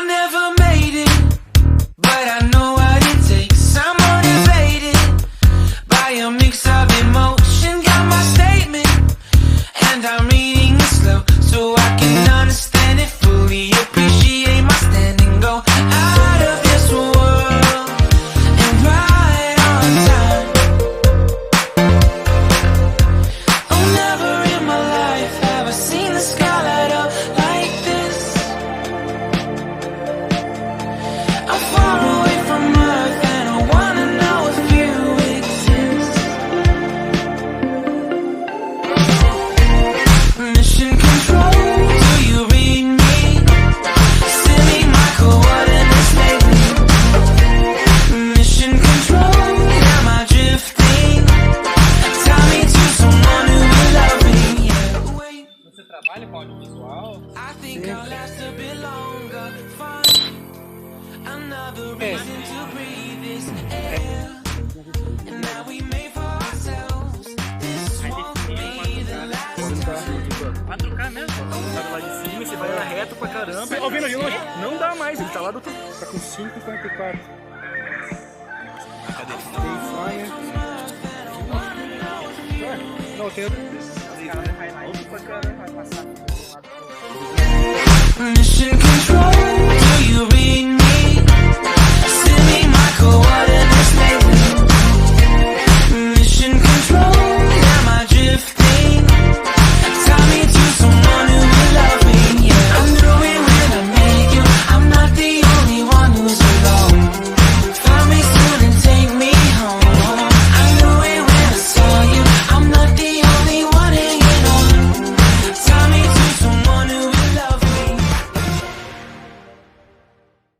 never made it, but I know what it takes. I'm motivated by a mix of emotion. Got my statement, and I'm reading it slow so I can understand it fully. Appreciate my stand and go out of this world and right on time. Oh, never in my life have I seen the sky light up like this. I'm far away from Earth and I wanna know if you exist. Mission control, do you read me? Send me my coordinates lately. Mission control, am I drifting? Tie me to someone who will love me. Yeah, wait. Você trabalha com audiovisual? I think I'll last a bit longer. Find another reason to breathe this air. And now we made for ourselves. This won't be the last time. 4K mesmo? Tá lá de cima, você vai lá reto pra caramba. Ó, vendo de longe? Não dá mais, ele tá lá do outro. Tá com 5,44. Cadê? Não, tem outro. Os caras vai highlight pra caramba, vai passar do lado. Mission